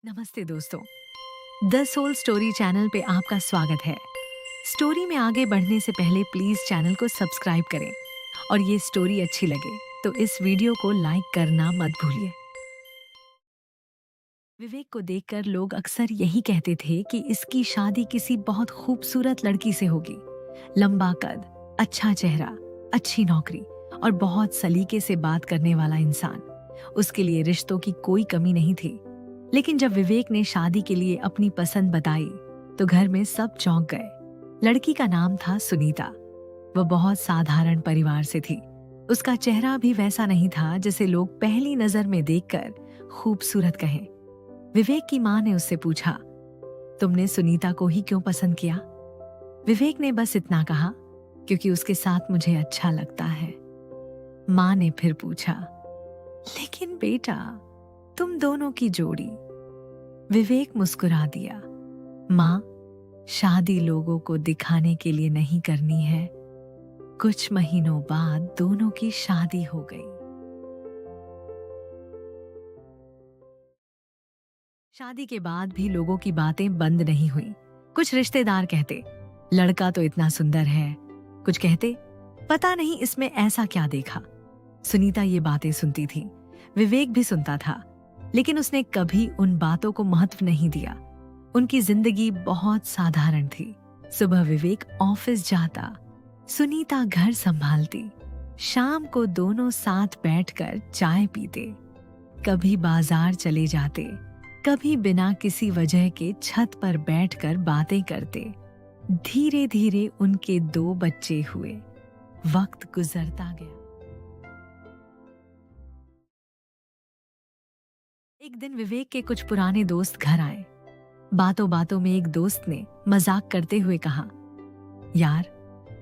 नमस्ते दोस्तों। The soul story channel पे आपका स्वागत है। स्टोरी में आगे बढ़ने से पहले प्लीज चैनल को सब्सक्राइब करें और ये स्टोरी अच्छी लगे तो इस वीडियो को लाइक करना मत भूलिए। विवेक को देखकर लोग अक्सर यही कहते थे कि इसकी शादी किसी बहुत खूबसूरत लड़की से होगी। लंबा कद, अच्छा चेहरा, अच्छी नौकरी और बहुत सलीके से बात करने वाला इंसान। उसके लिए रिश्तों की कोई कमी नहीं थी। लेकिन जब विवेक ने शादी के लिए अपनी पसंद बताई तो घर में सब चौंक गए। लड़की का नाम था सुनीता। वह बहुत साधारण परिवार से थी। उसका चेहरा भी वैसा नहीं था जिसे लोग पहली नजर में देखकर खूबसूरत कहें। विवेक की मां ने उससे पूछा, तुमने सुनीता को ही क्यों पसंद किया? विवेक ने बस इतना कहा, क्योंकि उसके साथ मुझे अच्छा लगता है। मां ने फिर पूछा, लेकिन बेटा, तुम दोनों की जोड़ी। विवेक मुस्कुरा दिया, मां, शादी लोगों को दिखाने के लिए नहीं करनी है। कुछ महीनों बाद दोनों की शादी हो गई। शादी के बाद भी लोगों की बातें बंद नहीं हुई। कुछ रिश्तेदार कहते, लड़का तो इतना सुंदर है। कुछ कहते, पता नहीं इसमें ऐसा क्या देखा। सुनीता ये बातें सुनती थी। विवेक भी सुनता था, लेकिन उसने कभी उन बातों को महत्व नहीं दिया। उनकी जिंदगी बहुत साधारण थी। सुबह विवेक ऑफिस जाता, सुनीता घर संभालती। शाम को दोनों साथ बैठकर चाय पीते। कभी बाजार चले जाते, कभी बिना किसी वजह के छत पर बैठकर बातें करते। धीरे धीरे उनके 2 बच्चे हुए। वक्त गुजरता गया। एक दिन विवेक के कुछ पुराने दोस्त घर आए। बातों बातों में एक दोस्त ने मजाक करते हुए कहा, यार,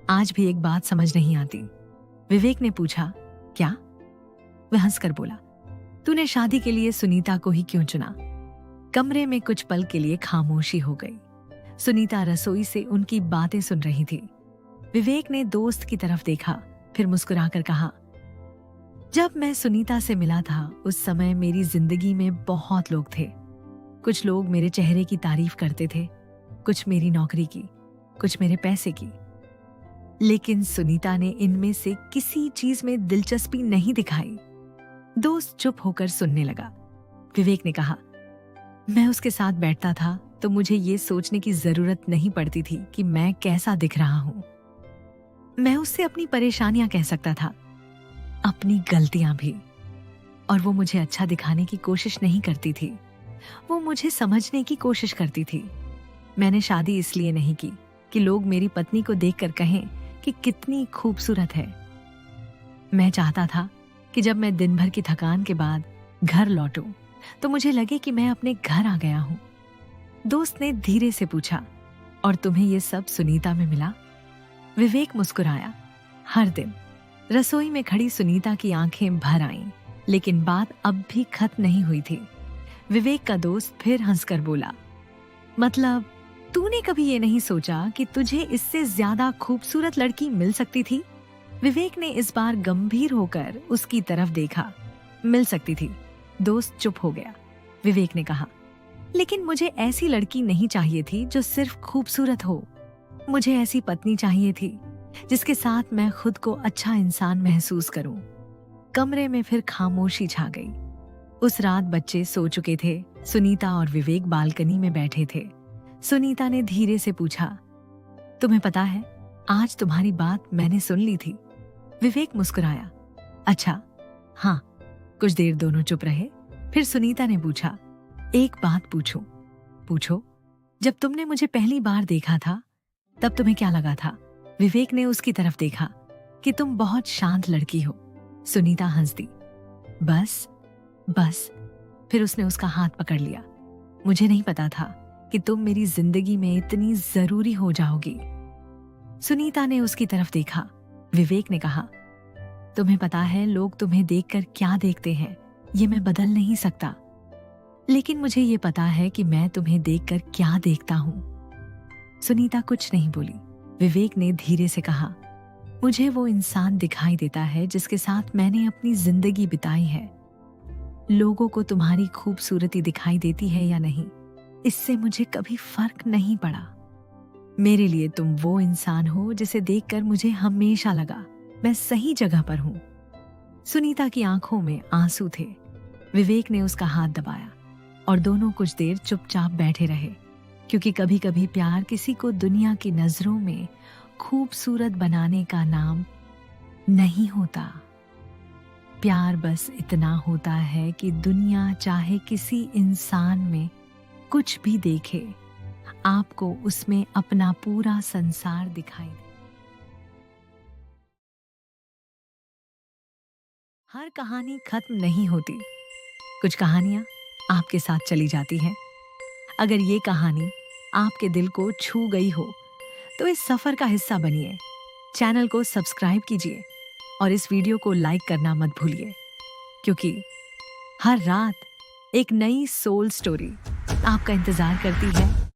आज भी एक बात समझ नहीं आती। विवेक ने पूछा, क्या? वह हंसकर बोला, तूने शादी के लिए सुनीता को ही क्यों चुना? कमरे में कुछ पल के लिए खामोशी हो गई। सुनीता रसोई से उनकी बातें सुन रही थी। विवेक ने दोस्त की तरफ देखा, फिर मुस्कुराकर कहा, जब मैं सुनीता से मिला था उस समय मेरी जिंदगी में बहुत लोग थे। कुछ लोग मेरे चेहरे की तारीफ करते थे, कुछ मेरी नौकरी की, कुछ मेरे पैसे की। लेकिन सुनीता ने इनमें से किसी चीज में दिलचस्पी नहीं दिखाई। दोस्त चुप होकर सुनने लगा। विवेक ने कहा, मैं उसके साथ बैठता था तो मुझे ये सोचने की जरूरत नहीं पड़ती थी कि मैं कैसा दिख रहा हूं। मैं उससे अपनी परेशानियां कह सकता था, अपनी गलतियां भी। और वो मुझे अच्छा दिखाने की कोशिश नहीं करती थी। वो मुझे समझने की कोशिश करती थी। मैंने शादी इसलिए नहीं की कि लोग मेरी पत्नी को देखकर कहें कि कितनी खूबसूरत है। मैं चाहता था कि जब मैं दिन भर की थकान के बाद घर लौटूं तो मुझे लगे कि मैं अपने घर आ गया हूं। दोस्त ने धीरे से पूछा, और तुम्हें ये सब सुनीता में मिला? विवेक मुस्कुराया। हर दिन रसोई में खड़ी सुनीता की आंखें भर आईं, लेकिन बात अब भी खत्म नहीं हुई थी। विवेक का दोस्त फिर हंसकर बोला, मतलब तूने कभी ये नहीं सोचा कि तुझे इससे ज्यादा खूबसूरत लड़की मिल सकती थी? विवेक ने इस बार गंभीर होकर उसकी तरफ देखा। मिल सकती थी। दोस्त चुप हो गया। विवेक ने कहा, लेकिन मुझे ऐसी लड़की नहीं चाहिए थी जो सिर्फ खूबसूरत हो। मुझे ऐसी पत्नी चाहिए थी जिसके साथ मैं खुद को अच्छा इंसान महसूस करूं। कमरे में फिर खामोशी छा गई। उस रात बच्चे सो चुके थे। सुनीता और विवेक बालकनी में बैठे थे। सुनीता ने धीरे से पूछा, तुम्हें पता है, आज तुम्हारी बात मैंने सुन ली थी। विवेक मुस्कुराया, अच्छा, हाँ। कुछ देर दोनों चुप रहे। फिर सुनीता ने पूछा, एक बात पूछूं? पूछो। जब तुमने मुझे पहली बार देखा था तब तुम्हें क्या लगा था? विवेक ने उसकी तरफ देखा, कि तुम बहुत शांत लड़की हो। सुनीता हंस दी, बस बस। फिर उसने उसका हाथ पकड़ लिया। मुझे नहीं पता था कि तुम मेरी जिंदगी में इतनी जरूरी हो जाओगी। सुनीता ने उसकी तरफ देखा। विवेक ने कहा, तुम्हें पता है लोग तुम्हें देखकर क्या देखते हैं, ये मैं बदल नहीं सकता। लेकिन मुझे ये पता है कि मैं तुम्हें देखकर क्या देखता हूं। सुनीता कुछ नहीं बोली। विवेक ने धीरे से कहा, मुझे वो इंसान दिखाई देता है जिसके साथ मैंने अपनी जिंदगी बिताई है। लोगों को तुम्हारी खूबसूरती दिखाई देती है या नहीं, इससे मुझे कभी फर्क नहीं पड़ा। मेरे लिए तुम वो इंसान हो जिसे देखकर मुझे हमेशा लगा मैं सही जगह पर हूं। सुनीता की आंखों में आंसू थे। विवेक ने उसका हाथ दबाया और दोनों कुछ देर चुपचाप बैठे रहे, क्योंकि कभी कभी प्यार किसी को दुनिया की नजरों में खूबसूरत बनाने का नाम नहीं होता। प्यार बस इतना होता है कि दुनिया चाहे किसी इंसान में कुछ भी देखे, आपको उसमें अपना पूरा संसार दिखाई दे। हर कहानी खत्म नहीं होती, कुछ कहानियां आपके साथ चली जाती हैं। अगर ये कहानी आपके दिल को छू गई हो तो इस सफर का हिस्सा बनिए। चैनल को सब्सक्राइब कीजिए और इस वीडियो को लाइक करना मत भूलिए, क्योंकि हर रात एक नई सोल स्टोरी आपका इंतजार करती है।